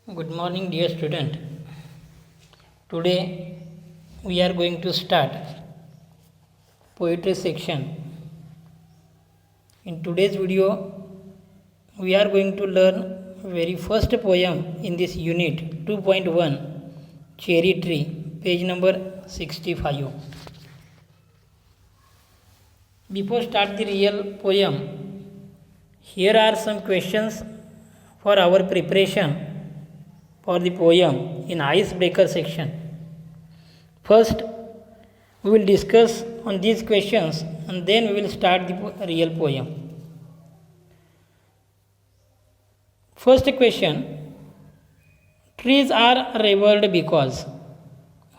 Good morning, dear student. Today we are going to start poetry section. In today's video, we are going to learn very first poem in this unit 2.1, Cherry Tree, page number 65. Before start the real poem, here are some questions for our preparation for the poem in icebreaker section. First, we will discuss on these questions and then we will start the real poem. First question, trees are revered because.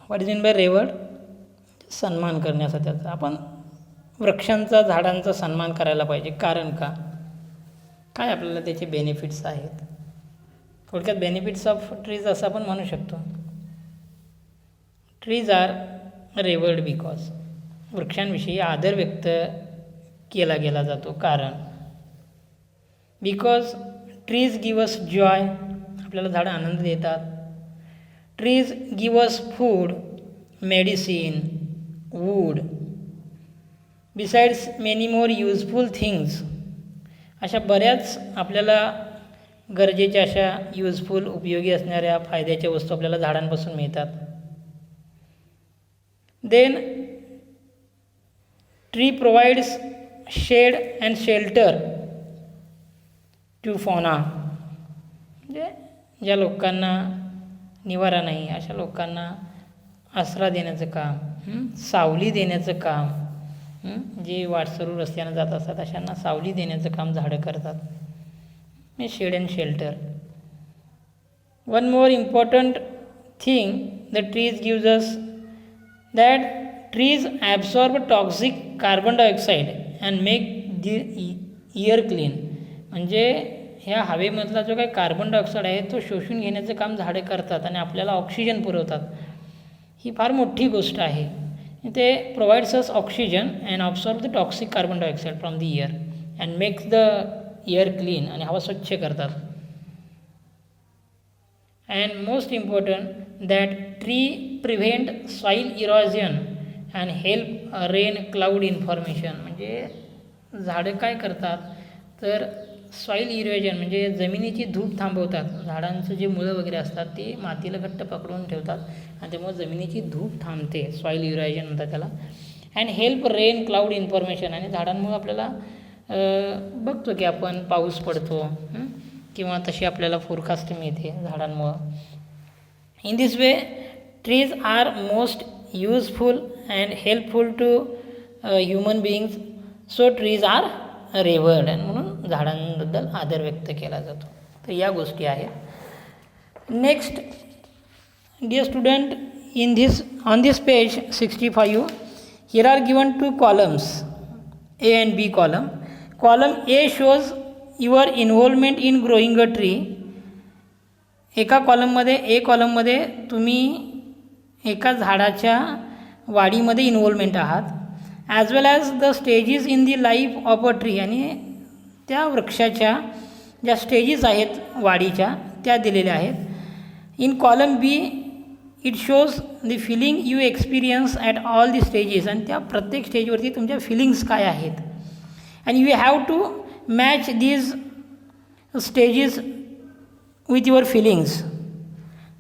What is meant by revered? सन्मान करण्याचा त्याचा. आपण वृक्षांचा झाडांचा सन्मान करायला पाहिजे. कारण का? काय आपल्याला त्याचे बेनिफिट्स आहेत? थोडक्यात बेनिफिट्स ऑफ ट्रीज असं आपण म्हणू शकतो. Trees are revered because. वृक्षांविषयी आदर व्यक्त केला गेला जातो. कारण because trees give us joy. आपल्याला झाडं आनंद देतात. Trees give us food, medicine, wood, besides many more useful things. अशा बऱ्याच आपल्याला गरजेच्या अशा युजफुल उपयोगी असणाऱ्या फायद्याच्या वस्तू आपल्याला झाडांपासून मिळतात. Then tree provides shade and shelter to fauna. म्हणजे ज्या लोकांना निवारा नाही अशा लोकांना आसरा देण्याचं काम, सावली देण्याचं काम, जे वाटसरू रस्त्यानं जात असतात अशांना सावली देण्याचं काम झाडं करतात. Shade and shelter. One more important thing the trees gives us that trees absorb toxic carbon dioxide and make the air clean. म्हणजे ह्या हवेमधला जो काही कार्बन डायऑक्साईड आहे तो शोषून घेण्याचं काम झाडे करतात आणि आपल्याला ऑक्सिजन पुरवतात. ही फार मोठी गोष्ट आहे. ते provides us oxygen and absorb the toxic carbon dioxide from the air and makes the air clean. आणि हवा स्वच्छ करतात. And most important that tree prevent soil erosion and help rain cloud information. म्हणजे झाडं काय करतात तर सॉईल इरोजन म्हणजे जमिनीची धूप थांबवतात. झाडांचं जे मुळं वगैरे असतात ते मातीला घट्ट पकडून ठेवतात आणि त्यामुळे जमिनीची धूप थांबते. सॉईल इरोजन म्हणतात त्याला. And help rain cloud information. आणि झाडांमुळे आपल्याला बघतो की आपण पाऊस पडतो किंवा तशी आपल्याला फोरकास्ट मिळते झाडांमुळं. In this way trees are most useful and helpful to human beings. So trees are revered. आणि म्हणून झाडांबद्दल आदर व्यक्त केला जातो. तर या गोष्टी आहेत. Next dear student, in this on this page 65 here are given 2 columns, A and B column. Column A shows your involvement in growing a tree. एका कॉलममध्ये तुम्ही एका झाडाच्या वाढीमध्ये इन्व्हॉल्वमेंट आहात. As well as the stages in the life of a tree. आणि त्या वृक्षाच्या ज्या स्टेजेस आहेत वाढीच्या त्या दिलेल्या आहेत. In column B it shows the feeling you experience at all the stages. आणि त्या प्रत्येक स्टेजवरती तुमच्या फिलिंग्स काय आहेत. And you have to match these stages with your feelings.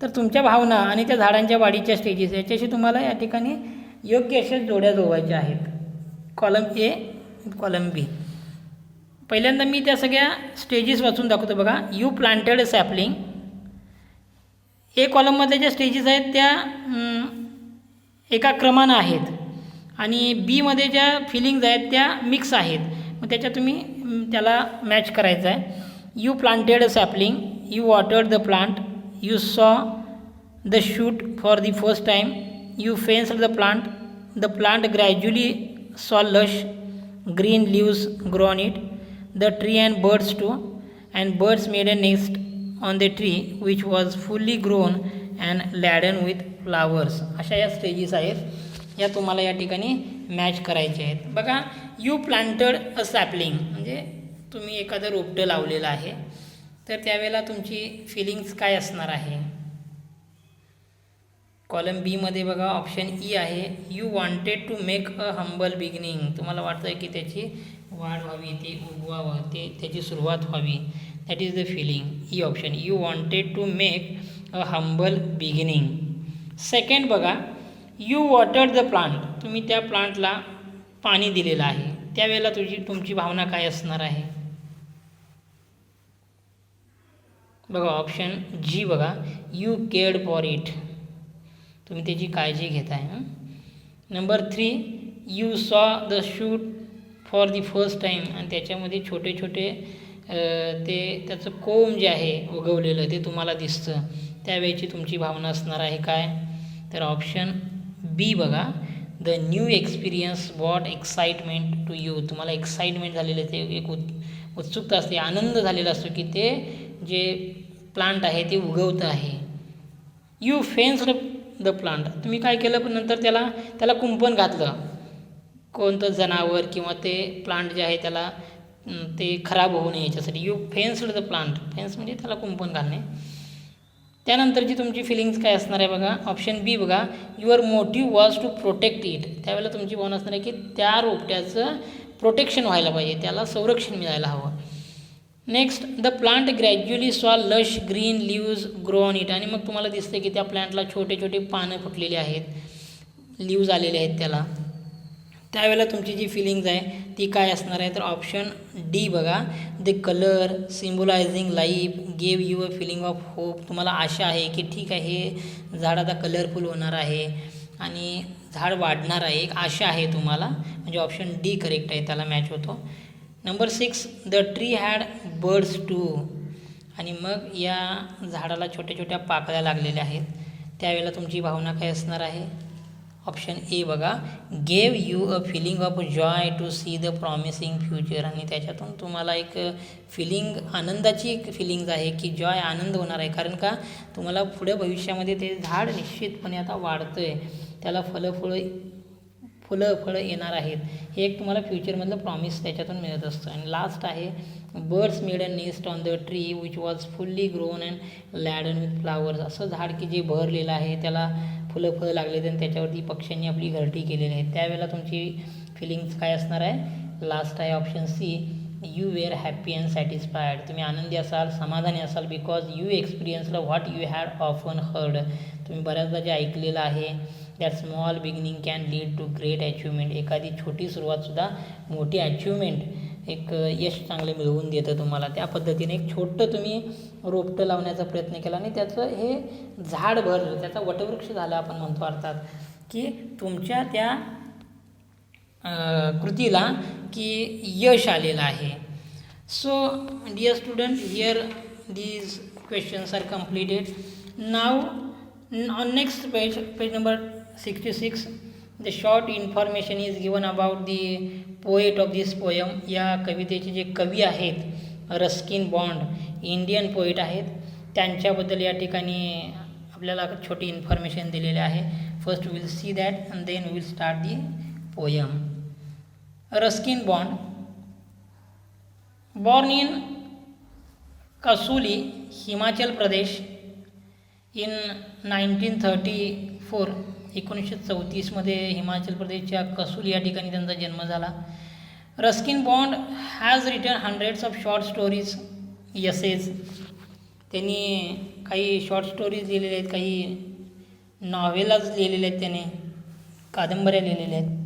तर तुमच्या भावना आणि त्या झाडांच्या वाढीच्या स्टेजेस याच्याशी तुम्हाला या ठिकाणी योग्य अशा जोड्या जोडायच्या आहेत. कॉलम ए, कॉलम बी. पहिल्यांदा मी त्या सगळ्या स्टेजेस वाचून दाखवतो. बघा, यू प्लांटेड सॅपलिंग. ए कॉलममध्ये ज्या स्टेजेस आहेत त्या एका क्रमानं आहेत आणि बीमध्ये ज्या फिलिंग्ज आहेत त्या मिक्स आहेत. मग त्याच्यात तुम्ही त्याला मॅच करायचं आहे. You planted sapling, you watered the plant, you saw the shoot for the first time, you fenced the plant gradually saw lush green leaves grow on it, the tree and birds too, and birds made a nest on the tree which was fully grown and laden with flowers. अशा या stages आहेत. या तुम्हाला या ठिकाणी match करायचे आहेत. बघा, यू प्लांटेड अ सॅपलिंग म्हणजे तुम्ही एखादं रोपटं लावलेलं आहे. तर त्यावेळेला तुमची फिलिंग्स काय असणार आहे? कॉलम बीमध्ये बघा ऑप्शन ई आहे, you wanted to make a humble beginning. तुम्हाला वाटतं आहे की त्याची वाढ व्हावी, ते उगवावं, त्याची सुरुवात व्हावी. That is the feeling. E option, you wanted to make a humble beginning. Second बघा, यू वॉटर्ड द प्लांट. तुम्ही त्या प्लांटला पाणी दिलेलं आहे, त्यावेळेला तुमची भावना काय असणार आहे? बघा ऑप्शन जी बघा, यू केअर्ड फॉर इट. तुम्ही त्याची काळजी घेताय. Number 3, you saw the shoot for the first time. आणि त्याच्यामध्ये छोटे छोटे त्याचं कोंब जे आहे उगवलेलं ते तुम्हाला दिसतं, त्यावेळेची तुमची भावना असणार आहे काय? तर ऑप्शन बी बघा, the new experience what excitement to you. तुम्हाला एक्साइटमेंट झालेलं, ते एक उत्सुकता असते, आनंद झालेला असतो की ते जे प्लांट आहे ते उगवतं आहे. You fenced the plant. तुम्ही काय केलं, पण नंतर त्याला कुंपण घातलं. कोणतं जनावर किंवा ते प्लांट जे आहे त्याला ते खराब होऊ नये याच्यासाठी you fenced the plant. Fence म्हणजे त्याला कुंपण घालणे. त्यानंतरची तुमची फिलिंग्स काय असणार आहे बघा, ऑप्शन बी बघा, your motive was to protect it. त्यावेळेला तुमची भावना असणार आहे की त्या रोपट्याचं प्रोटेक्शन व्हायला पाहिजे, त्याला संरक्षण मिळायला हवं. Next, the plant gradually saw lush green leaves grow on it. आणि मग तुम्हाला दिसतं की त्या प्लांटला छोटे छोटे पानं फुटलेली आहेत, लिव्ज आलेले आहेत त्याला. त्यावेळेला तुमची जी फिलिंग्ज आहे ती काय असणार आहे? तर ऑप्शन डी बघा, the colour symbolising life gave you a feeling of hope. तुम्हाला आशा आहे की ठीक आहे, हे झाड आता कलरफुल होणार आहे आणि झाड वाढणार आहे, एक आशा आहे तुम्हाला. म्हणजे ऑप्शन डी करेक्ट आहे, त्याला मॅच होतो. Number 6, the tree had birds too. आणि मग या झाडाला छोट्या छोट्या पाकळ्या लागलेल्या आहेत, त्यावेळेला तुमची भावना काय असणार आहे? ऑप्शन ए बघा, gave you a feeling of joy to see the promising future. आणि त्याच्यातून तुम्हाला एक फिलिंग, आनंदाची एक फिलिंग्ज आहे की जॉय, आनंद होणार आहे. कारण का, तुम्हाला पुढे भविष्यामध्ये ते झाड निश्चितपणे आता वाढतं आहे, त्याला फळं येणार आहेत, हे एक तुम्हाला फ्युचरमधलं प्रॉमिस त्याच्यातून मिळत असतं. आणि लास्ट आहे, birds made a nest on the tree which was fully grown and laden with flowers. असं झाड की जे बहरलेलं आहे, त्याला फळं लागलेली आणि त्याच्यावरती पक्ष्यांनी आपली घरटी केलेली आहे. त्यावेळेला तुमची फिलिंग्स काय असणार आहे? लास्ट आहे option C, you were happy and satisfied. तुम्ही आनंदी असाल, समाधानी असाल, because you experienced what you had often heard. तुम्ही बऱ्याचदा जे ऐकलेलं आहे, that small beginning can lead to great achievement. एखादी छोटी सुरुवातसुद्धा मोठी अचिव्हमेंट, एक यश चांगले मिळवून देतं तुम्हाला. त्या पद्धतीने एक छोटं तुम्ही रोपटं लावण्याचा प्रयत्न केला आणि त्याचं हे झाड भरलं, त्याचा वटवृक्ष झाला आपण म्हणतो. अर्थात की तुमच्या त्या कृतीला की यश आलेलं आहे. So dear student, here these questions are completed. Now on next page number 66, the short information is given about the poet of this poem. या कवितेचे जे कवी आहेत रस्किन बॉन्ड, इंडियन पोएट आहेत, त्यांच्याबद्दल या ठिकाणी आपल्याला छोटी इन्फॉर्मेशन दिलेली आहे. First will see that and then will start the poem. Ruskin Bond, born in Kasauli, Himachal Pradesh in 1934. 1934मध्ये हिमाचल प्रदेशच्या कसुली या ठिकाणी त्यांचा जन्म झाला. Ruskin Bond has written hundreds of short stories, essays. त्यांनी काही शॉर्ट स्टोरीज लिहिलेल्या आहेत, काही नॉव्हेलाज लिहिलेले आहेत, त्याने कादंबऱ्या लिहिलेल्या आहेत.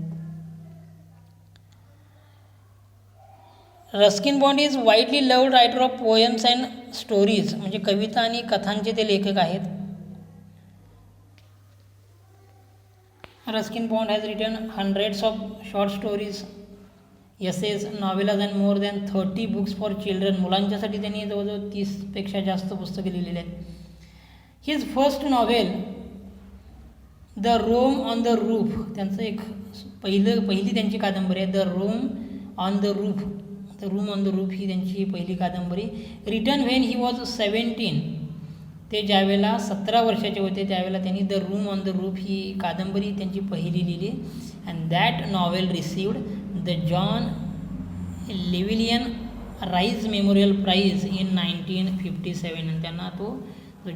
Ruskin Bond is widely loved writer of poems and stories. म्हणजे कविता आणि कथांचे ते लेखक आहेत. Ruskin Bond has written hundreds of short stories, essays, novellas and more than 30 books for children. मुलांच्यासाठी त्यांनी जवळजवळ 30पेक्षा जास्त पुस्तके लिहिलेली आहेत. His first novel the room on the roof, त्यांचं एक पहिली त्यांची कादंबरी आहे, the room on the roof. The room on the roof ही त्यांची पहिली कादंबरी. Written when he was 17. ते ज्यावेळेला 17 वर्षाचे होते त्यावेळेला त्यांनी the room on the roof ही कादंबरी त्यांची पहिली लिहिली. And that novel received the John Llewellyn Rhys memorial prize in 1957, आणि त्यांना तो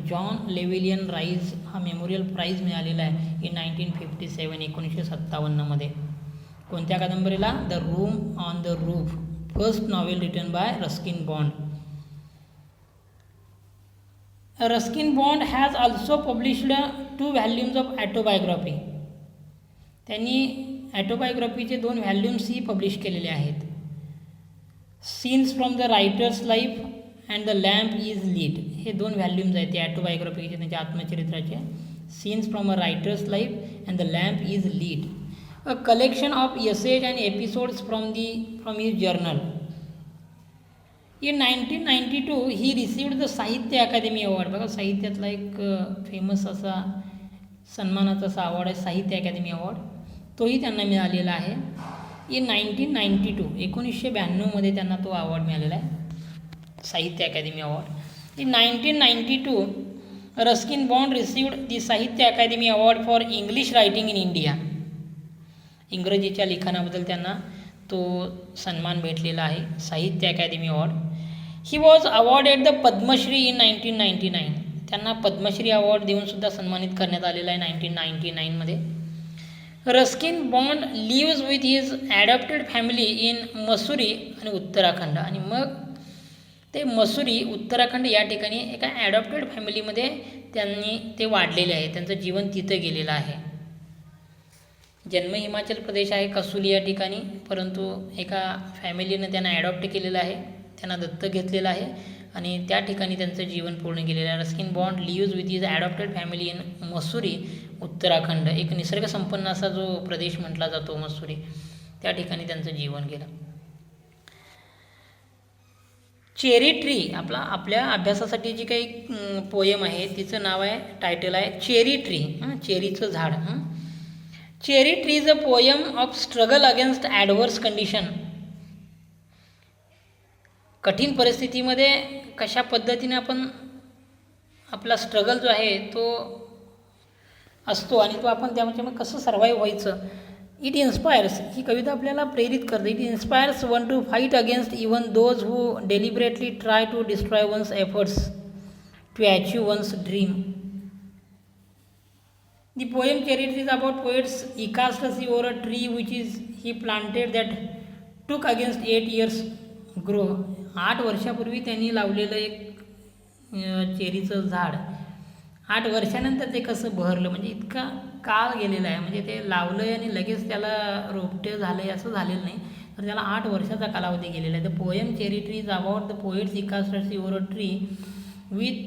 जॉन लेव्हिलियन राईज हा मेमोरियल प्राईज मिळालेला आहे इन 1957, 1957मध्ये. कोणत्या कादंबरीला? The room on the roof, first novel written by Ruskin Bond. Ruskin Bond has also published 2 volumes of autobiography. त्यांनी ॲटोबायोग्राफीचे 2 व्हॅल्यूम्सही पब्लिश केलेले आहेत. Scenes from the writer's life and the lamp is lit, हे 2 volumes आहेत ते ॲटोबायोग्राफीचे, त्यांच्या आत्मचरित्राचे. Scenes from a writer's life and the lamp is lit, a collection of essays and episodes from his journal. In 1992 he received the Sahitya Akademi award. बघा, साहित्यातला एक famous असा सन्मानाचा असा अवॉर्ड आहे साहित्य अकादमी अवॉर्ड, तोही त्यांना मिळालेला आहे. इन 1992, 1992मध्ये त्यांना तो अवॉर्ड मिळालेला आहे, Sahitya Akademi award. In 1992 Ruskin Bond received the Sahitya Akademi award for English writing in India. इंग्रजीच्या लिखाणाबद्दल त्यांना तो सन्मान भेटलेला आहे, Sahitya Akademi award. He was awarded the Padma Shri in 1999. त्यांना पद्मश्री अवॉर्ड देऊनसुद्धा सन्मानित करण्यात आलेला आहे 1999मध्ये. Ruskin bond lives with his adopted family in Mussoorie आणि उत्तराखंड. आणि मग ते मसुरी, उत्तराखंड या ठिकाणी एका ॲडॉप्टेड फॅमिलीमध्ये त्यांनी ते वाढलेले आहे, त्यांचं जीवन तिथं गेलेलं आहे. जन्म हिमाचल प्रदेश आहे, कसुली या ठिकाणी, परंतु एका फॅमिलीनं त्यांना ॲडॉप्ट केलेलं आहे, त्यांना दत्तक घेतलेलं आहे आणि त्या ठिकाणी त्यांचं जीवन पूर्ण केलेलं आहे. Ruskin bond lives with his adopted family in Mussoorie, Uttarakhand. एक निसर्गसंपन्न असा जो प्रदेश म्हटला जातो मसुरी, त्या ठिकाणी त्यांचं जीवन गेलं. चेरी ट्री, आपल्या अभ्यासासाठी जी काही पोयम आहे तिचं नाव आहे, टायटल आहे चेरी ट्री, चेरीचं झाड. Cherry tree is a poem of struggle against adverse condition. कठीण परिस्थितीमध्ये कशा पद्धतीने आपण आपला स्ट्रगल जो आहे तो असतो आणि तो आपण त्यामध्ये मग कसं सर्वाईव्ह व्हायचं. इट इन्स्पायर्स, ही कविता आपल्याला प्रेरित करते. It inspires one to fight against even those who deliberately try to destroy one's efforts to achieve one's dream. The poem Cherry Tree is about poet's ecstasy over a tree which is he planted that took against 8 years grow. 8 वर्षापूर्वी त्यांनी लावलेलं एक चेरीचं झाड 8 वर्षानंतर ते कसं बहरलं, म्हणजे इतका काळ गेलेला आहे, म्हणजे ते लावलं आहे आणि लगेच त्याला रोपटे झालं आहे असं झालेलं नाही, तर त्याला 8 वर्षाचा कालावधी गेलेला आहे. The poem cherry tree is about the poet's ecstasy over a tree with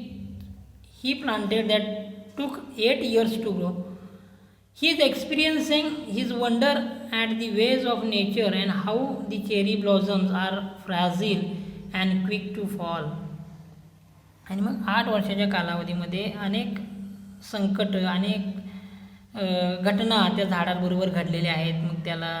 he planted that took 8 years to grow. He is experiencing his wonder at the ways of nature and how the cherry blossoms are fragile and quick to fall. आणि मग 8 वर्षाच्या कालावधीमध्ये अनेक संकट, अनेक घटना त्या झाडाबरोबर घडलेल्या आहेत. मग त्याला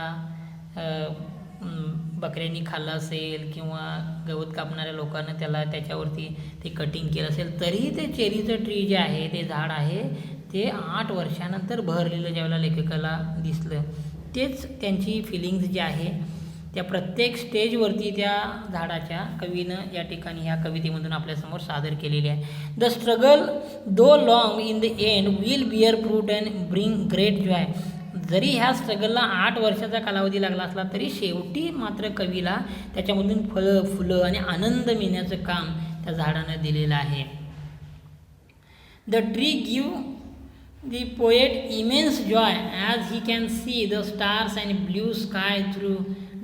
बकऱ्यांनी खाल्लं असेल किंवा गवत कापणाऱ्या लोकांना त्याच्यावरती ते कटिंग केलं असेल, तरीही ते चेरीचं ट्री जे आहे, ते झाड आहे, ते 8 वर्षानंतर बहरलेलं ज्यावेळेला लेखकाला दिसलं, तेच त्यांची फिलिंग्स जी आहे त्या प्रत्येक स्टेजवरती त्या झाडाच्या कवीनं या ठिकाणी ह्या कवितेमधून आपल्यासमोर सादर केलेली आहे. The struggle though long in the end will bear fruit and bring great joy. जरी ह्या स्ट्रगलला 8 वर्षाचा कालावधी लागला असला तरी शेवटी मात्र कवीला त्याच्यामधून फुलं आणि आनंद मिळण्याचं काम त्या झाडानं दिलेलं आहे. The tree give the poet immense joy as he can see the stars and blue sky through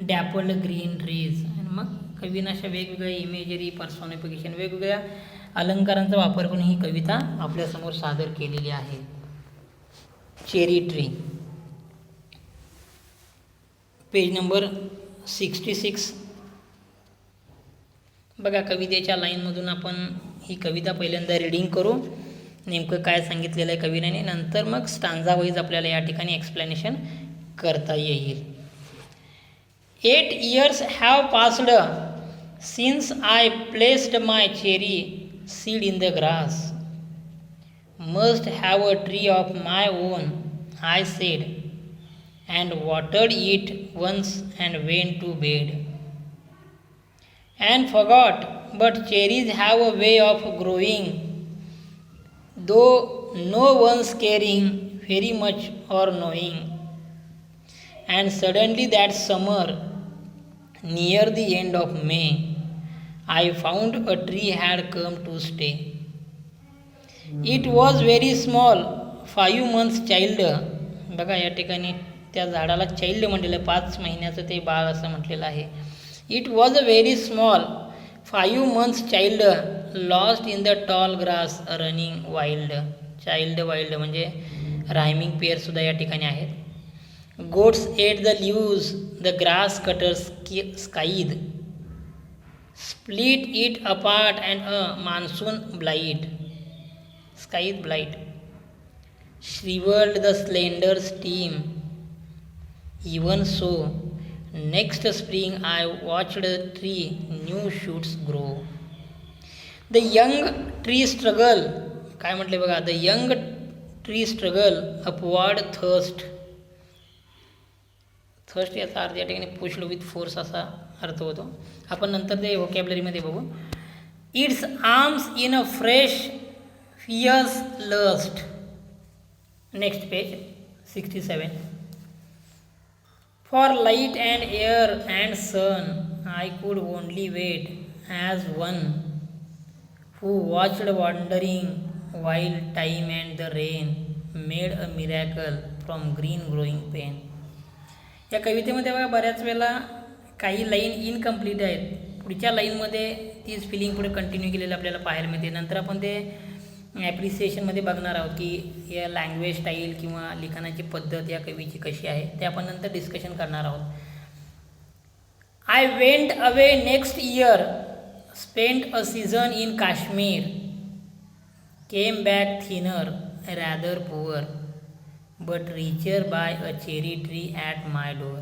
dappled green trees. आणि मग कवीनं अशा वेगवेगळ्या इमेजरी, पर्सॉनिफिकेशन, वेगवेगळ्या अलंकारांचा वापर करून ही कविता आपल्यासमोर सादर केलेली आहे. Cherry tree, page number 66. बघा, कवितेच्या लाईनमधून आपण ही कविता पहिल्यांदा रीडिंग करू, नेमकं काय सांगितलेलं आहे कवीने, नंतर मग स्टांजा वाईज आपल्याला या ठिकाणी एक्सप्लेनेशन करता येईल. 8 years have passed since I placed my cherry seed in the grass. Must have a tree of my own, I said, and watered it once and went to bed. and forgot, but cherries have a way of growing, though no one's caring very much or knowing. And suddenly that summer, near the end of May, I found a tree had come to stay. It was very small, 5 months child. बघा या ठिकाणी त्या झाडाला child म्हटलेलं आहे, 5 महिन्याचं ते बाळ असं म्हटलेलं आहे. It was a very small, 5 months child, lost in the tall grass running wild. Child wild म्हणजे रायमिंग पेअरसुद्धा या ठिकाणी आहेत. Goats ate the leaves, the grass cutters scythe, split it apart and a monsoon blight, scythe blight, shriveled the slender stem. Even so, next spring I watched the tree new shoots grow. The young tree struggle, काय म्हटले बघा, the young tree struggle upward thirst. Thirst याचा अर्थ या ठिकाणी pushed with force असा अर्थ होतो. आपण नंतर ते व्होकॅबलरीमध्ये बघू. Its arms in a fresh fierce lust. Next page 67. For light and air and sun I could only wait as one who watched wandering while time and the rain made a miracle from green growing pain. या कवितेमध्ये बघा बऱ्याच वेळेला काही line incomplete आहेत. पुढच्या लाईनमध्ये तीच फिलिंग पुढे कंटिन्यू केलेलं आपल्याला पाहायला मिळते. नंतर आपण ते ॲप्रिसिएशनमध्ये बघणार आहोत की या लँग्वेज स्टाईल किंवा लिखाणाची पद्धत या कवीची कशी आहे, ते आपण नंतर डिस्कशन करणार आहोत. I went away next year, spent a season in Kashmir, came back thinner rather poor, but richer by a cherry tree at my door,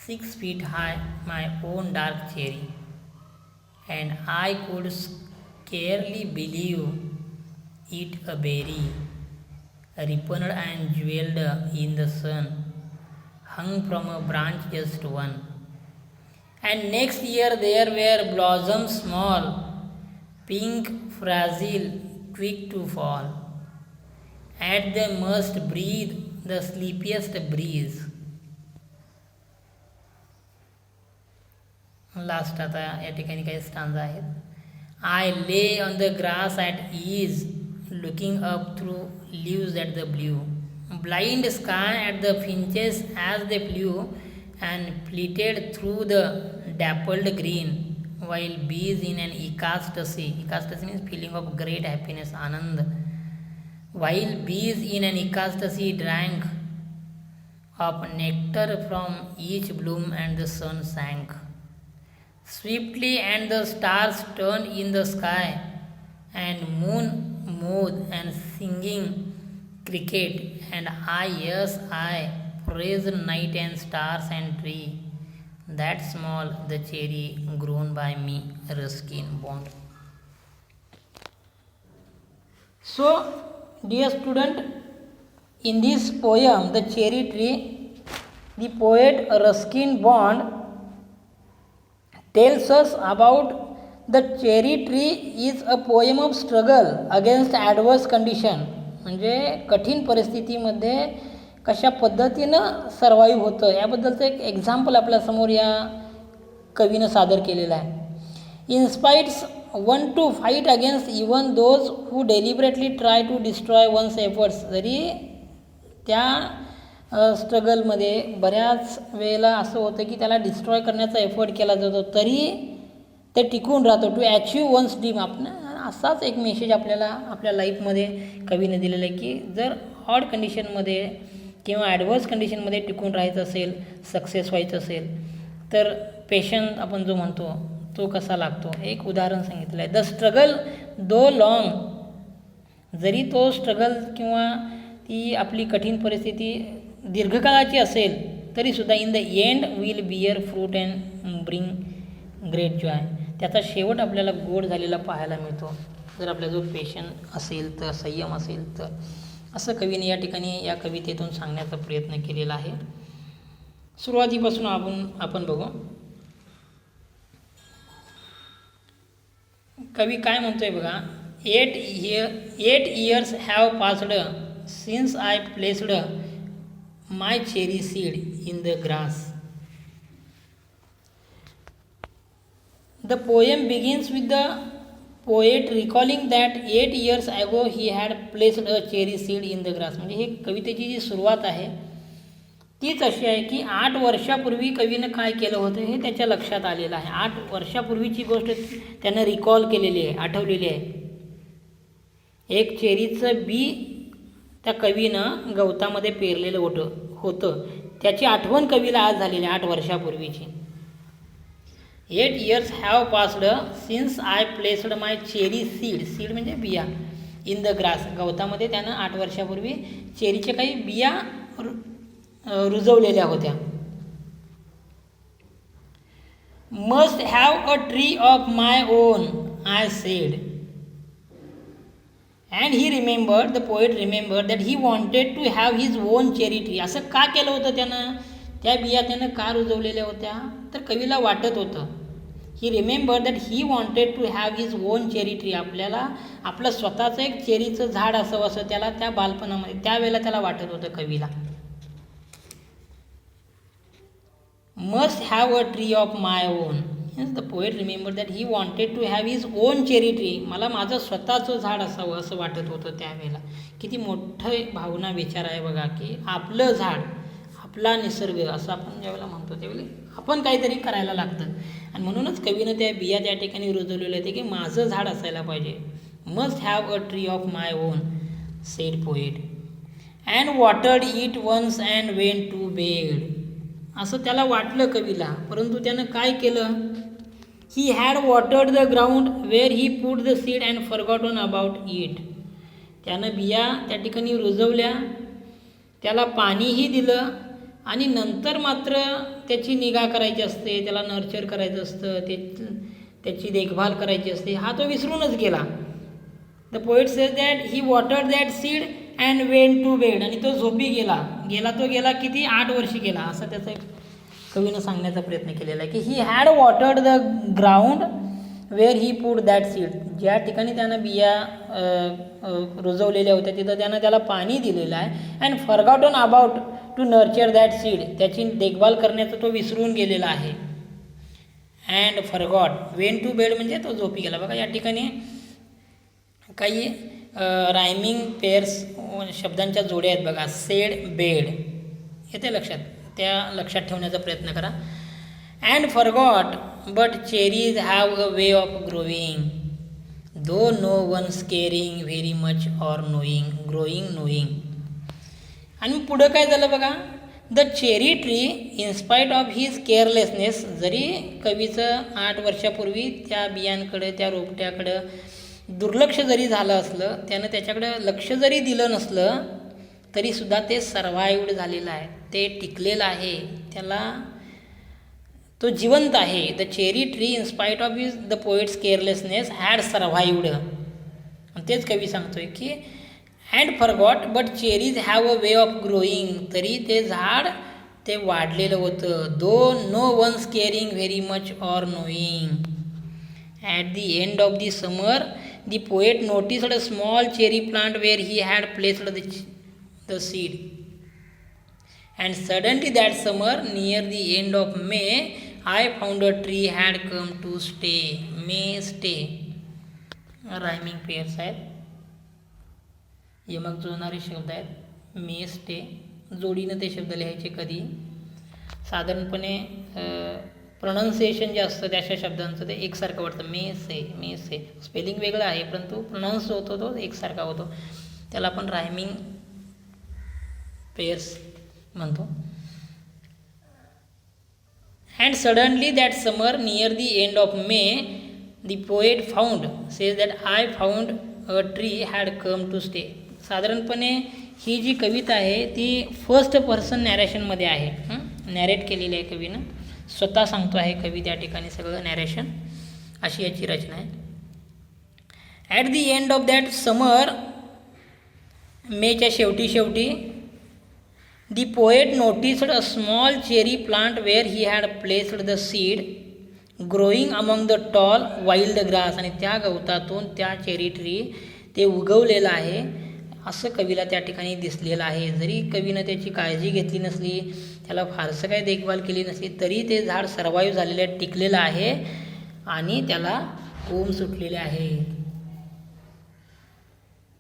6 feet high, my own dark cherry, and I could scarcely believe it a berry, ripened and jeweled in the sun, hung from a branch just one. And next year there were blossoms small, pink, fragile, quick to fall, at they must breathe the sleepiest breeze. Last आता या ठिकाणी काही stanza आहेत. I lay on the grass at ease, looking up through leaves at the blue, blind sky at the finches as they flew, and flitted through the dappled green, while bees in an ecstasy. Ecstasy means feeling of great happiness, आनंद. While bees in an ecstasy drank of nectar from each bloom, and the sun sank swiftly, and the stars turned in the sky, and moon mowed and singing cricket, and yes, I praised night and stars and tree, that small the cherry grown by me, Ruskin Bond. So, dear student, in this poem, The Cherry Tree, the poet Ruskin Bond tells us about the cherry tree is a poem of struggle against adverse condition. म्हणजे कठीण परिस्थितीमध्ये कशा पद्धतीनं survive होतं याबद्दलचं एक example आपल्यासमोर या कवीनं सादर केलेलं आहे. Inspires one to fight against even those who deliberately try to destroy one's efforts. जरी त्या स्ट्रगलमध्ये बऱ्याच वेळेला असं होतं की त्याला डिस्ट्रॉय करण्याचा एफर्ट केला जातो, तरी ते टिकून राहतो. To achieve one's dream. आपण असाच एक मेसेज आपल्याला आपल्या लाईफमध्ये कवीने दिलेला आहे की जर ऑड कंडिशनमध्ये किंवा ॲडव्हर्स कंडिशनमध्ये टिकून राहायचं असेल, सक्सेस व्हायचं असेल, तर पेशन्स आपण जो म्हणतो तो कसा लागतो. एक उदाहरण सांगितलं आहे. द स्ट्रगल दो लॉंग, जरी तो स्ट्रगल किंवा ती आपली कठीण परिस्थिती दीर्घकाळाची असेल तरीसुद्धा in the end will bear fruit and bring great joy. त्याचा शेवट आपल्याला गोड झालेला पाहायला मिळतो जर आपल्याजवळ पेशन्स असेल तर, संयम असेल तर. असं कवीने या ठिकाणी या कवितेतून सांगण्याचा प्रयत्न केलेला आहे. सुरुवातीपासून आपण बघू. कवी काय म्हणतोय बघा, 8 years have passed since I placed my cherry seed in the grass. The poem begins with the poet recalling that 8 years अगो ही had placed a cherry seed in the grass. म्हणजे हे कवितेची जी सुरुवात आहे तीच अशी आहे की 8 वर्षापूर्वी कवीनं काय केलं होतं हे त्याच्या लक्षात आलेलं आहे. 8 वर्षापूर्वीची गोष्ट त्यानं रिकॉल केलेली आहे, आठवलेली आहे. एक चेरीचं बी त्या कवीनं गवतामध्ये पेरलेलं होतं त्याची आठवण कवीला आज झालेली 8 वर्षापूर्वीची. 8 years have passed since I placed my cherry seed म्हणजे बिया इन द ग्रास. गवतामध्ये त्यानं 8 वर्षापूर्वी चेरीच्या काही बिया रुजवलेल्या होत्या. Must have a tree of my own I said. And he remembered, the poet remembered that he wanted to have his own cherry tree. असं का केलं होतं त्यानं, त्या बिया त्यानं का रुजवलेल्या होत्या, तर कवीला वाटत होतं. He remember that he wanted to have his own cherry tree. आपल्याला आपलं स्वतःचं एक चेरीचं झाड असावं असं त्याला त्या बालपणामध्ये त्यावेळेला त्याला वाटत होतं कवीला. Must have a tree of my own. The poet remember that he wanted to have his own cherry tree. मला माझं स्वतःचं झाड असावं असं वाटत होतं त्यावेळेला. किती मोठं भावना विचार आहे बघा, की आपलं झाड, आपला निसर्ग असं आपण ज्यावेळेला म्हणतो त्यावेळेला आपण काहीतरी करायला लागतं. आणि म्हणूनच कवीनं त्या बिया त्या ठिकाणी रुजवलेल्या होत्या की माझं झाड असायला पाहिजे. Must have a tree of my own said poet and watered it once and went to bed. असं त्याला वाटलं कवीला, परंतु त्यानं काय केलं, he had watered the ground where he put the seed and forgotten about it. त्यानं बिया त्या ठिकाणी रुजवल्या, त्याला पाणीही दिलं आणि नंतर मात्र त्याची निगा करायची असते, त्याला नर्चर करायचं असतं, त्याची देखभाल करायची असते, हा तो विसरूनच गेला. The poet says that he watered that seed and went to bed. आणि तो झोपी गेला किती 8 वर्षी गेला, असं त्याचा एक कवीनं सांगण्याचा प्रयत्न केलेला आहे की he had watered the ground where he put that seed. ज्या ठिकाणी त्यानं बिया रुजवलेल्या होत्या तिथं त्यानं त्याला पाणी दिलेलं आहे. And forgotten about to nurture that seed. त्याची देखभाल करण्याचं तो विसरून गेलेला आहे. And forgot went to bed म्हणजे तो झोपी गेला. बघा या ठिकाणी काही रायमिंग पेअर्स शब्दांच्या जोड्या आहेत बघा. सेड, बेड येते लक्षात, त्या लक्षात ठेवण्याचा प्रयत्न करा. And forgot but cherries have a way of growing though no one's caring very much or growing. आणि पुढं काय झालं बघा, the cherry tree in spite of his carelessness. जरी कवीचं 8 वर्षापूर्वी त्या बियांकडे, त्या रोपट्याकडं दुर्लक्ष जरी झालं असलं, त्यानं त्याच्याकडं लक्ष जरी दिलं नसलं तरीसुद्धा ते सर्वाइव्ड झालेलं आहे, ते टिकलेलं आहे, त्याला तो जिवंत आहे. The cherry tree in spite of his the poet's carelessness had survived. तेच कवी सांगतोय की and forgot but cherries have a way of growing. तरी ते झाड ते वाढलेलं होतं. Though no one's caring very much or knowing. At the end of the summer the poet noticed a small cherry plant where he had placed the seed. And suddenly that summer near the end of may I found a tree had come to stay. May stay rhyming pairs आहेत, यमक जुळणारे शब्द आहेत. मे stay जोडीनं ते शब्द लिहायचे. कधी साधारणपणे प्रोनाऊन्सिएशन जे असतं त्या अशा शब्दांचं ते एकसारखं वाटतं. मे से स्पेलिंग वेगळं आहे परंतु प्रोनाऊन्स होतो तो एकसारखा होतो. त्याला आपण रायमिंग पेअर्स म्हणतो. And suddenly that summer near the end of May the poet found says that I found a tree had come to stay. साधारणपणे ही जी कविता आहे ती फर्स्ट पर्सन नॅरेशनमध्ये आहे. नॅरेट केलेली आहे कवीनं, स्वतः सांगतो आहे कवी त्या ठिकाणी सगळं नॅरेशन, अशी याची रचना आहे. At the end of that summer, मेच्या शेवटी the poet noticed a small cherry plant where he had placed the seed growing among the tall wild grass, आणि त्या गवतातून त्या चेरी ट्री ते उगवलेलं आहे असं कवीला त्या ठिकाणी दिसलेलं आहे. जरी कवीनं त्याची काळजी घेतली नसली, त्याला फारसं काही देखभाल केली नसली, तरी ते झाड सर्वाईव्ह झालेलं टिकलेलं आहे आणि त्याला कोंब सुटलेले आहे.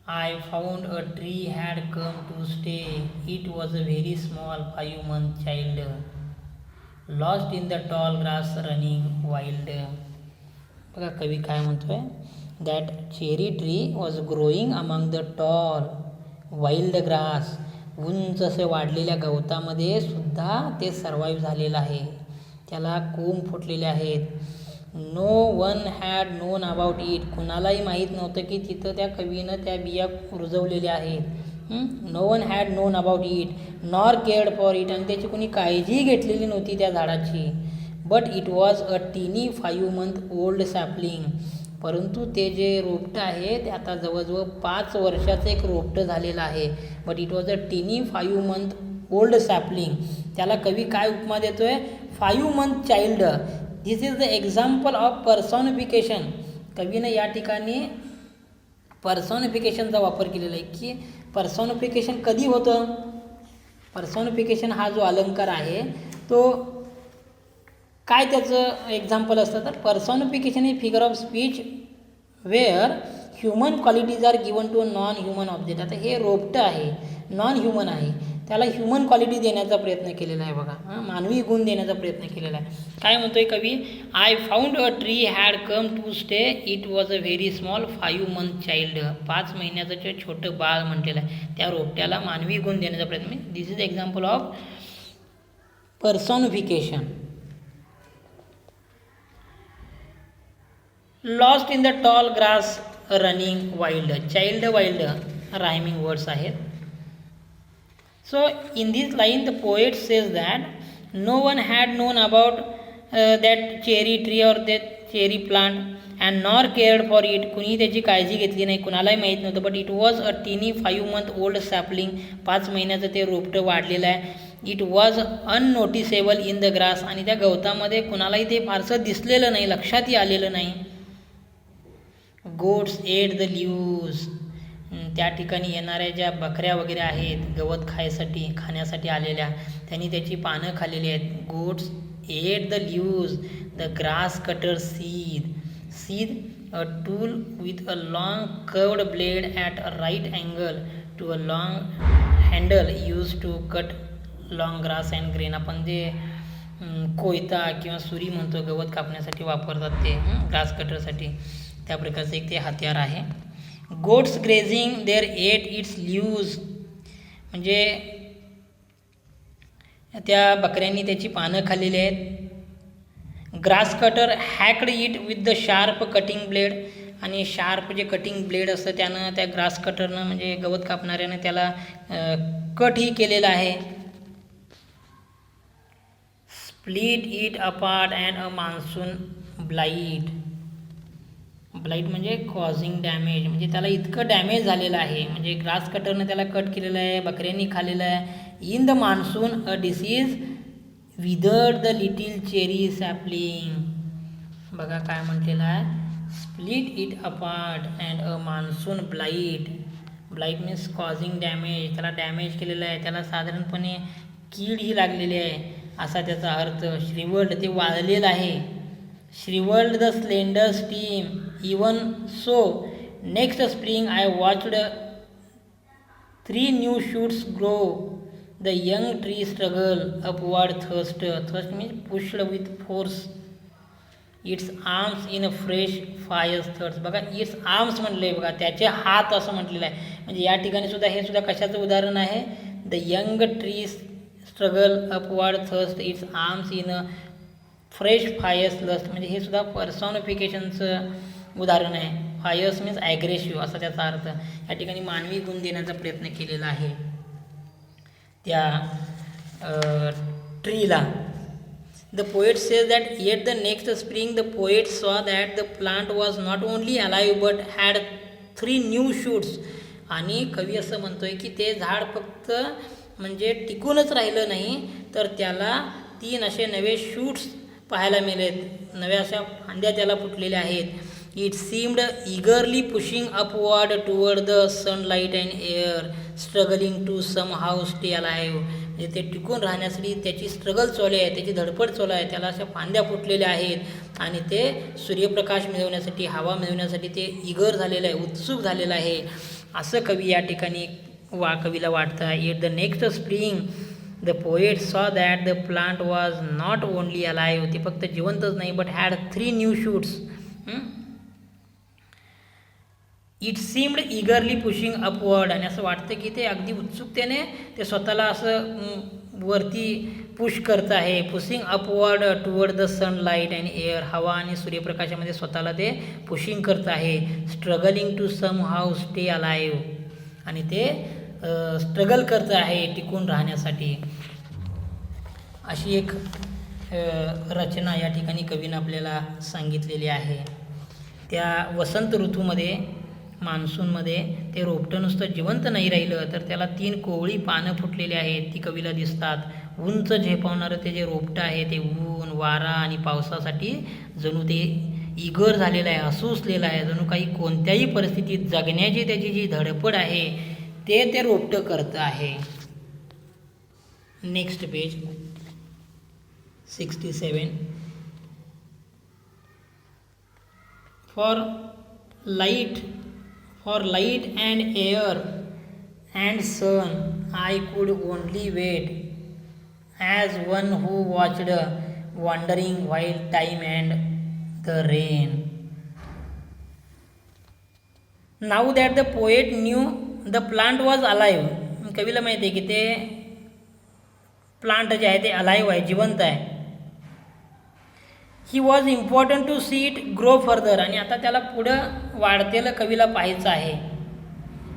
I found a tree had come to stay. It was a very small 5-month child, lost in the tall grass running wild. बघा कवी काय म्हणतोय, that cherry tree was growing among the tall wild grass. उंच असे वाढलेल्या गवतामध्ये सुद्धा ते survive झालेलं आहे, त्याला कोंब फुटलेले आहेत. No one had known about it. कुणालाही माहीत नव्हतं की तिथं त्या कवीनं त्या बिया रुजवलेल्या आहेत. No one had known about it nor cared for it. आणि त्याची कोणी काळजी घेतलेली नव्हती त्या झाडाची. बट इट वॉज अ टीनी 5 month ओल्ड सॅपलिंग. परंतु ते जे रोपटं आहे ते आता जवळजवळ 5 वर्षाचं एक रोपटं झालेलं आहे. बट इट वॉज अ टीनी 5 month ओल्ड सॅपलिंग. त्याला कवी काय उपमा देतोय, 5 month चाइल्ड. This is the example of personification. कवीनं या ठिकाणी पर्सॉनिफिकेशनचा वापर केलेला आहे की पर्सॉनिफिकेशन कधी होतं. पर्सॉनिफिकेशन हा जो अलंकार आहे तो काय त्याचं एक्झाम्पल असतं, तर पर्सॉनिफिकेशन ही figure of speech where human qualities are given to non human object. आता हे रोपटं आहे, नॉन ह्युमन आहे, त्याला ह्युमन क्वालिटी देण्याचा प्रयत्न केलेला आहे. बघा, मानवी गुण देण्याचा प्रयत्न केलेला आहे. काय म्हणतोय कवी, I found a tree had come to stay. It was a very small 5 month child. 5 महिन्याचं जे छोटं बाळ म्हटलेलं आहे, त्या रोपट्याला मानवी गुण देण्याचा प्रयत्न. This is example of personification. Lost in the tall grass running wild. Child wild rhyming words आहेत. So in this line the poet says that no one had known about that cherry tree or that cherry plant and nor cared for it. कुणी त्याची काळजी घेतली नाही, कुणालाही माहीत नव्हतं. But it was अ टीनी 5 month ओल्ड सॅपलिंग. 5 महिन्याचं ते रोपटं वाढलेलं आहे. It was unnoticeable in the grass. आणि त्या गवतामध्ये कुणालाही ते फारसं दिसलेलं नाही, लक्षातही आलेलं नाही. Goats ate the leaves. त्या ठिकाणी येणाऱ्या ज्या बकऱ्या वगैरे आहेत गवत खाण्यासाठी आलेल्या, त्यांनी त्याची पानं खाल्लेली आहेत. Goats ate the leaves. The grass cutter scythe a tool with a long curved blade at a right angle to a long handle use to cut long grass and grain. आपण जे कोयता किंवा सुरी म्हणतो गवत कापण्यासाठी वापरतात ते ग्रास कटरसाठी, त्या प्रकारचं एक ते हत्यार आहे. Goats grazing there ate its leaves. म्हणजे त्या बकऱ्यांनी त्याची पानं खाल्लेली आहेत. Grass cutter hacked it with the sharp cutting blade. आणि शार्प जे कटिंग ब्लेड असतं त्यानं, त्या ग्रास कटरनं म्हणजे गवत कापणाऱ्यानं त्याला कटही केलेलं आहे. Split it apart and a monsoon blight. Blight म्हणजे कॉझिंग डॅमेज, म्हणजे त्याला इतकं डॅमेज झालेलं आहे, म्हणजे ग्रास कटरनं त्याला कट केलेलं आहे, बकऱ्यांनी खाल्लेलं आहे. In the monsoon a disease withered the little cherry sapling. बघा काय म्हटलेलं आहे, split it apart and a monsoon blight. Blight means causing damage, त्याला डॅमेज केलेलं आहे, त्याला साधारणपणे कीड ही लागलेली आहे असा त्याचा अर्थ. श्रीवर्ल्ड ते वाळलेलं आहे. Shrivelled the slender steam. Even so next spring I watched 3 new shoots grow. The young tree struggle upward thirst. Thirst means pushed with force. Its arms in a fresh fire's thirst. बघा it's arms म्हटले, बघा त्याचे हात असं म्हटलेलं आहे. म्हणजे या ठिकाणी सुद्धा हे सुद्धा कशाचं उदाहरण आहे. The young tree struggle upward thrust its arms in a fresh fires lust. म्हणजे हे सुद्धा पर्सॉनिफिकेशनचं उदाहरण आहे. फायर्स मीन्स ॲग्रेसिव्ह असा त्याचा अर्थ. या ठिकाणी मानवी गुण देण्याचा प्रयत्न केलेला आहे त्या ट्रीला. The poet says that yet the next spring the poet saw that the plant was not only alive but had 3 new shoots. आणि कवी असं म्हणतोय की ते झाड फक्त म्हणजे टिकूनच राहिलं नाही, तर त्याला 3 असे नवे शूट्स पाहायला मिळेल, नव्या अशा फांद्या त्याला फुटलेल्या आहेत. It seemed eagerly pushing upward toward the sunlight and air struggling to somehow stay alive. म्हणजे ते टिकून राहण्यासाठी त्याची स्ट्रगल चालू आहे, त्याची धडपड चालू आहे, त्याला अशा फांद्या फुटलेल्या आहेत आणि ते सूर्यप्रकाश मिळवण्यासाठी, हवा मिळवण्यासाठी ते इगर झालेलं आहे, उत्सुक झालेलं आहे, असं कवी या ठिकाणी कवीला वाटतं आहे. At the next spring the poet saw that the plant was not only alive. ते फक्त जिवंतच नाही, but had 3 new shoots. It seemed eagerly pushing upward. आणि असं वाटतं की ते अगदी उत्सुकतेने ते स्वतःला असं वरती पुश करत आहे. Pushing upward toward the sunlight and air. हवा आणि सूर्यप्रकाशामध्ये स्वतःला ते पुशिंग करत आहे. Struggling to somehow stay alive. आणि ते स्ट्रगल करत आहे टिकून राहण्यासाठी. अशी एक रचना या ठिकाणी कवीनं आपल्याला सांगितलेली आहे. त्या वसंत ऋतूमध्ये, मान्सूनमध्ये ते रोपटं नुसतं जिवंत नाही राहिलं, तर त्याला 3 कोवळी पानं फुटलेली आहेत, ती कवीला दिसतात. उंच झेपावणारं ते जे रोपटं आहे ते ऊन, वारा आणि पावसासाठी जणू ते इगर झालेलं आहे, हसूसलेलं आहे. जणू काही कोणत्याही परिस्थितीत जगण्याची त्याची जी धडपड आहे ते रोपटं करतं आहे. Next page 67. For light and air and sun I could only wait, as one who watched wandering while time and the rain. Now that the poet knew the plant was alive. कवीला माहिती आहे की ते plant जे आहे ते alive आहे, जिवंत आहे. He was important to see it grow further. आणि आता त्याला पुढं वाढतेलं कवीला पाहायचं आहे.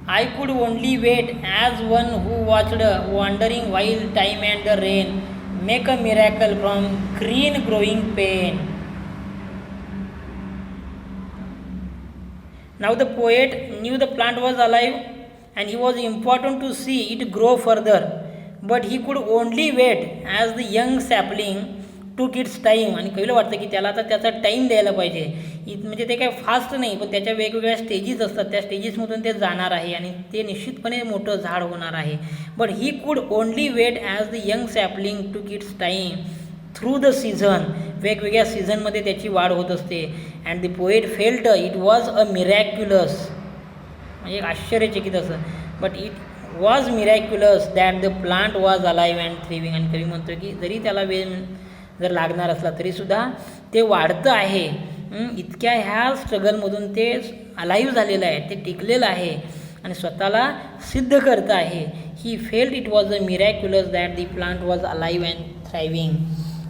I could only wait, as one who watched wandering while time and the rain make a miracle from green growing pain. Now the poet knew the plant was alive and he was important to see it grow further, but he could only wait as the young sapling took its time. आणि कवीला वाटतं की त्याला आता त्याचा time द्यायला पाहिजे. म्हणजे ते काय फास्ट नाही, पण त्याच्या वेगवेगळ्या स्टेजेस असतात, त्या स्टेजेसमधून ते जाणार आहे आणि ते निश्चितपणे मोठं झाड होणार आहे. But he could only wait as the young sapling took its time through the season. वेगवेगळ्या सीझनमध्ये त्याची वाढ होत असते. And the poet felt it was a miraculous. म्हणजे एक आश्चर्यचकित असं, but it was miraculous that the plant was alive and thriving. आणि कवी म्हणतो की जरी त्याला वेळ जर लागणार असला तरीसुद्धा ते वाढतं आहे. इतक्या ह्या स्ट्रगलमधून ते अलाइव्ह झालेलं आहे, ते टिकलेलं आहे आणि स्वतःला सिद्ध करतं आहे. He felt it was a miraculous that the plant was alive and thriving.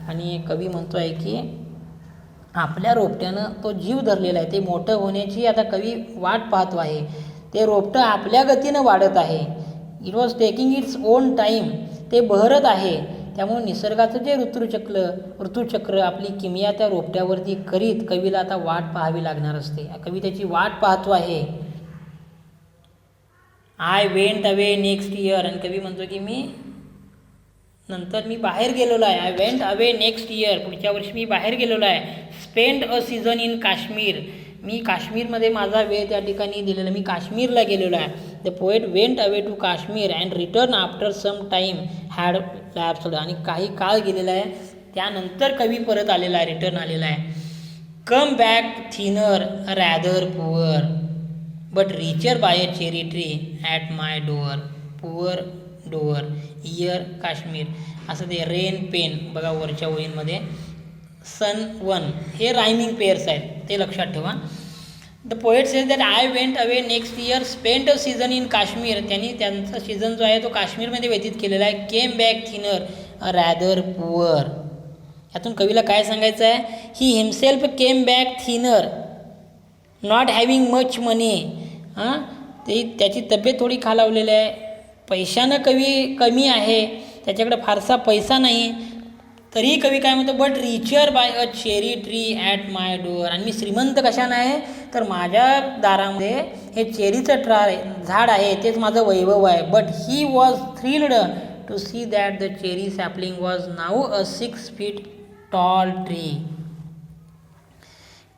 आणि कवी म्हणतो आहे की आपल्या रोपट्यानं तो जीव धरलेला आहे, ते मोठं होण्याची आता कवी वाट पाहतो आहे. ते रोपटं आपल्या गतीनं वाढत आहे. It was taking its own time. ते बहरत आहे. त्यामुळे निसर्गाचं जे ऋतुचक्र आपली किमया त्या रोपट्यावरती करीत कवीला आता वाट पाहावी लागणार असते. कवी त्याची वाट पाहतो आहे. I went away next year. आणि कवी म्हणतो की मी बाहेर गेलेलो आहे. I went away next year. पुढच्या वर्षी मी बाहेर गेलेलो आहे. Spend a season in Kashmir. मी काश्मीरमध्ये माझा वेळ त्या ठिकाणी दिलेला. मी काश्मीरला गेलेलो आहे. The poet went away to Kashmir and return after some time had lapsed. आणि काही काळ गेलेला आहे, त्यानंतर कवी परत आलेला आहे, रिटर्न आलेला आहे. Come back thinner rather poor but richer by a cherry tree at my door. Poor door, year Kashmir, असं ते रेन पेन बघा वरच्या ओळींमध्ये. सन वन हे रायमिंग पेअर्स आहेत, ते लक्षात ठेवा. The poet says that I went away next year spend a season in Kashmir. त्यांनी त्यांचा सीझन जो आहे तो काश्मीरमध्ये व्यतीत केलेला आहे. Came back thinner rather poor. यातून कवीला काय सांगायचं आहे? He himself came back thinner not having much money. ते त्याची तब्येत थोडी खालावलेली आहे, पैशानं कमी आहे, त्याच्याकडे फारसा पैसा नाही, तरीही कवी काय म्हणतो, but richer by a cherry tree at my door. आणि मी श्रीमंत कशानं आहे, तर माझ्या दारामध्ये हे चेरीचं झाड आहे, तेच माझं वैभव आहे. But he was thrilled to see that the cherry sapling was now a 6 feet tall tree.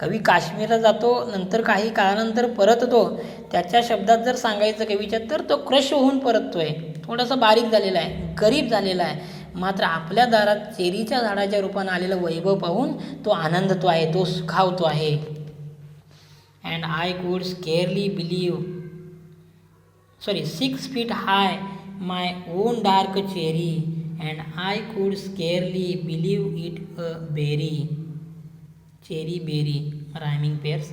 कवी काश्मीरला जातो, नंतर काही काळानंतर परततो. त्याच्या शब्दात जर सांगायचं कवीच्या तर तो क्रश होऊन परततोय, थोडासा बारीक झालेला आहे, गरीब झालेला आहे. मात्र आपल्या दारात चेरीच्या झाडाच्या रूपानं आलेलं वैभव पाहून तो आनंदतो आहे, तो सुखावतो आहे. And I could scarcely believe 6 feet high my own dark cherry, and I could scarcely believe it a berry. Cherry berry rhyming pairs.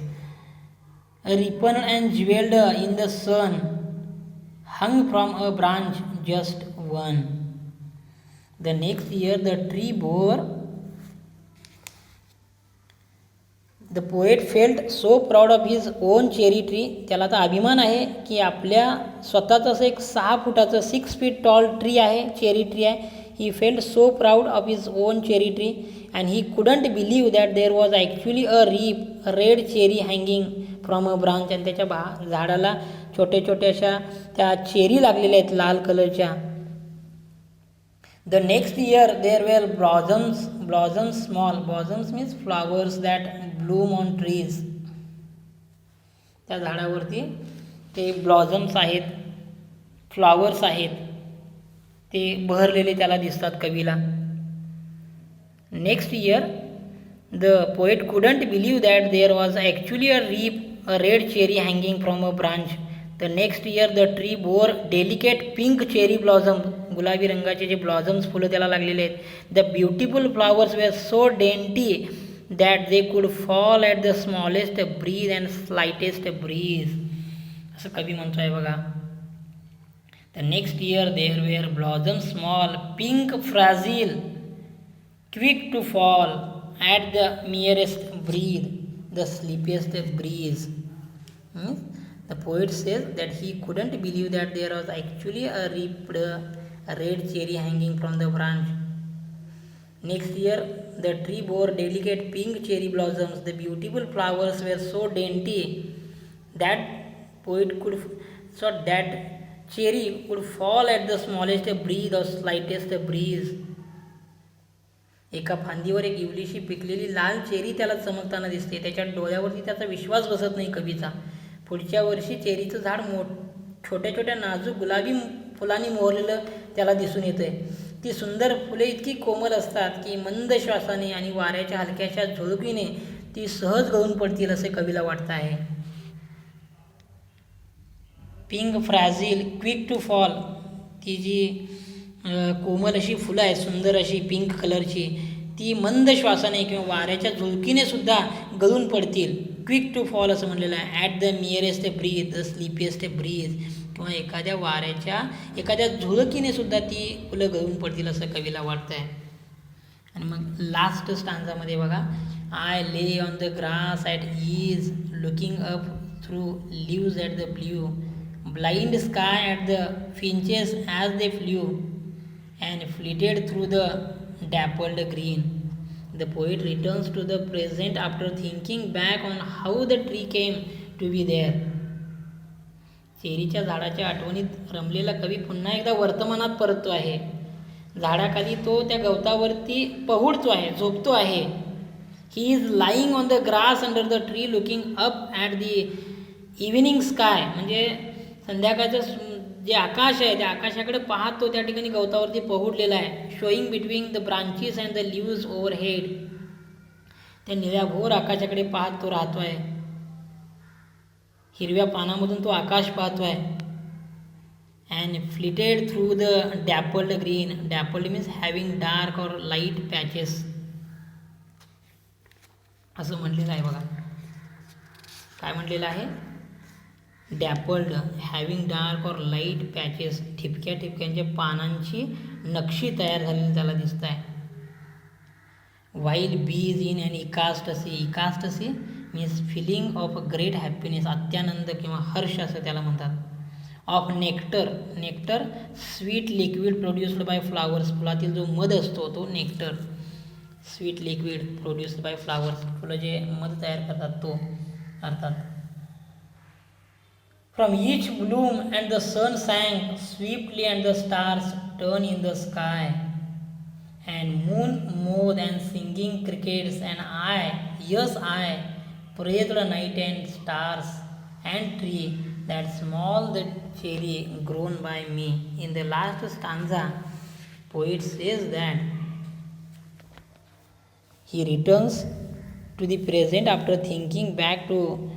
Ripened and jeweled in the sun, hung from a branch just one. The next year the tree bore. The poet felt so proud of his own cherry tree. त्याला तर अभिमान आहे की आपल्या स्वतःचं असं एक 6 फुटाचं 6 feet tall ट्री आहे, चेरी ट्री आहे. He felt so proud of his own cherry tree and he couldn't believe that there was actually a red cherry hanging from a branch. आणि त्याच्या झाडाला छोटे छोटे अशा त्या चेरी लागलेल्या आहेत लाल कलरच्या. The next year there were blossoms, small blossoms means flowers that bloom on trees. त्या झाडावरती ते ब्लॉझम्स आहेत, फ्लॉवर्स आहेत, ते बहरलेले त्याला दिसतात कवीला. Next year the poet couldn't believe that there was actually a red cherry hanging from a branch. The next year the tree bore delicate pink cherry blossoms. गुलाबी रंगाचे जे ब्लॉझम्स फुलं त्याला लागलेले आहेत. The beautiful flowers were so dainty that they could fall at the smallest breeze and slightest breeze. असं कवी म्हणतोय बघा. The next year there were blossoms small, pink, fragile, quick to fall at the merest breeze, the sleepiest breeze. The poet says that he couldn't believe that there was actually a red cherry hanging from the branch. Next year, the tree bore delicate pink cherry blossoms. The beautiful flowers were so dainty that that cherry could fall at the smallest breeze or slightest breeze. एका फांदीवर एक इवलीशी पिकलेली लाल cherry त्याला चमकताना दिसते. त्याच्या डोळ्यावरती त्याचा विश्वास बसत नाही कवीचा. पुढच्या वर्षी चेरीचं झाड छोट्या छोट्या नाजूक गुलाबी फुलांनी मोहरलेलं त्याला दिसून येतंय. ती सुंदर फुले इतकी कोमल असतात की मंद श्वासाने आणि वाऱ्याच्या हलक्याच्या झुळुकीने ती सहज गळून पडतील असे कवीला वाटतं आहे. पिंक, फ्रॅझिल, क्विक टू फॉल, ती जी कोमल अशी फुलं आहेत, सुंदर अशी पिंक कलरची, ती मंद श्वासाने किंवा वाऱ्याच्या झुळकीने सुद्धा गळून पडतील. क्विक टू फॉल असं म्हणलेलं आहे. At the nearest breeze, the sleepiest breeze, किंवा एखाद्या वाऱ्याच्या एखाद्या झुळकीने सुद्धा ती फुलं गळून पडतील असं कवीला वाटतं आहे. आणि मग लास्ट स्टांजामध्ये बघा, I lay on the grass at ease, looking up through leaves at the blue, blind sky at the finches as they flew, and flitted through the dappled green. The poet returns to the present after thinking back on how the tree came to be there. चेरीच्या झाडाच्या आठवणीत रमलेला कवी पुन्हा एकदा वर्तमानात परततो आहे. झाडाखाली तो त्या गवतावरती पहुडतो आहे, झोपतो आहे. He is lying on the grass under the tree looking up at the evening sky, म्हणजे संध्याकाळचं जे आकाश आहे त्या आकाशाकडे पाहत तो त्या ठिकाणी गवतावरती पहुडलेला आहे. Showing between the branches and the leaves overhead, त्या निळ्याभोर आकाशाकडे पाहत तो राहतो आहे. हिरव्या पानामधून तो आकाश पाहतो आहे. And flitted through the dappled green, dappled means having dark or light patches असं म्हटलेलं आहे बघा. काय म्हटलेलं आहे? Dappled, having dark or light patches, ठिपक्या ठिपक्यांच्या पानांची नक्षी तयार झालेली त्याला दिसत आहे. While bees in and ecstasy means feeling of great happiness, अत्यानंद किंवा हर्ष असं त्याला म्हणतात. Of nectar sweet liquid produced by flowers, फुलातील जो मध असतो तो nectar, sweet liquid produced by flowers, फुलं जे मध तयार करतात तो अर्थात. From each bloom and the sun sank swiftly and the stars turned in the sky, and moon more than singing crickets, and I, yes I, praised the night and stars and tree that small the cherry grown by me. In the last stanza, poet says that he returns to the present after thinking back to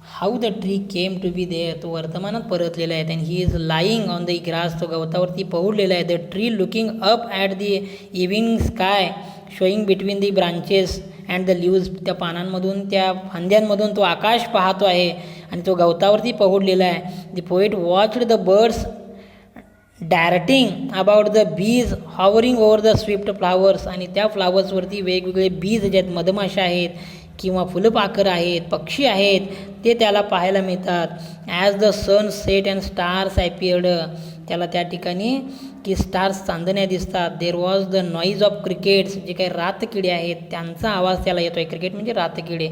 how the tree came to be there. तो वर्तमानात परतलेला आहे, and he is lying on the grass. तो गवतावरती पडलेला आहे. The tree looking up at the evening sky, showing between the branches and the leaves. त्या पानांमधून, त्या फांद्यांमधून तो आकाश पाहतो आहे आणि तो गवतावरती पडलेला आहे. The poet watched the birds darting about the bees hovering over the swift flowers. आणि त्या फ्लावर्सवरती वेगवेगळे बीज ज्यात मधमाशा आहेत किंवा फुलपाखरं आहेत, पक्षी आहेत, ते त्याला पाहायला मिळतात. As the sun set and stars appeared, त्याला त्या ठिकाणी की स्टार्स चांदण्या दिसतात. There was the noise of crickets, जे काही रातकिडे आहेत त्यांचा आवाज त्याला येतो आहे. क्रिकेट म्हणजे रातकिडे.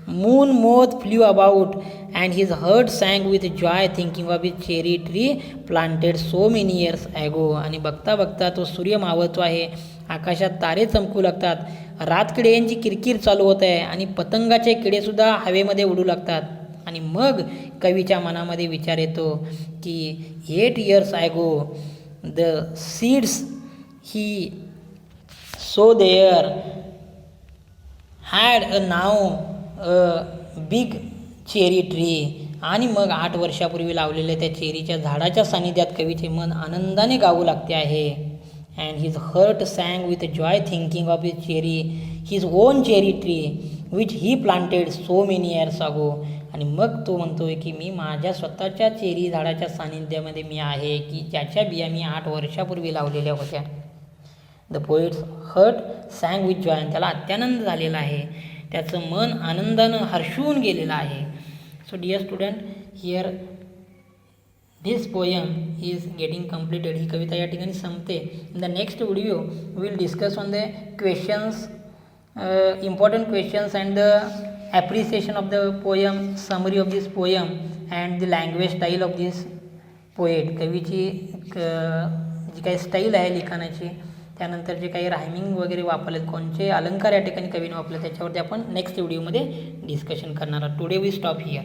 Moon moth flew about and his heart sang with joy thinking of his cherry tree planted so many years ago. आणि बघता बघता तो सूर्य मावळतो आहे, आकाशात तारे चमकू लागतात, रातकिडे यांची किरकिर चालू होत आहे आणि पतंगाचे किडेसुद्धा हवेमध्ये उडू लागतात. आणि मग कवीच्या मनामध्ये विचार येतो की 8 years ago the seeds he sow there had a now a big cherry tree. आणि मग 8 वर्षापूर्वी लावलेल्या त्या चेरीच्या झाडाच्या सानिध्यात कवीचे मन आनंदाने गाऊ लागते आहे. And his heart sang with joy thinking of his cherry, his own cherry tree which he planted so many years ago. आणि मग तो म्हणतोय की मी माझ्या स्वतःच्या चेरी झाडाच्या सानिध्यामध्ये मी आहे की ज्याच्या बिया मी 8 वर्षापूर्वी लावलेल्या होत्या. The poets hurt sang with Joy, त्याला अत्यानंद झालेला आहे, त्याचं मन आनंदानं हर्षून गेलेलं आहे. So dear student, here this poem is getting completed. ही कविता या ठिकाणी संपते. In the next video will discuss on the questions, important questions and the appreciation of the poem, summary of this poem and the language style of this poet. कवीची जी काही style आहे लिखाणाची, त्यानंतर जे काही रायमिंग वगैरे वापरलेत, कोणते अलंकार या ठिकाणी कवीने वापरले, त्याच्यावरती आपण नेक्स्ट व्हिडिओमध्ये डिस्कशन करणार आहोत. Today we stop here.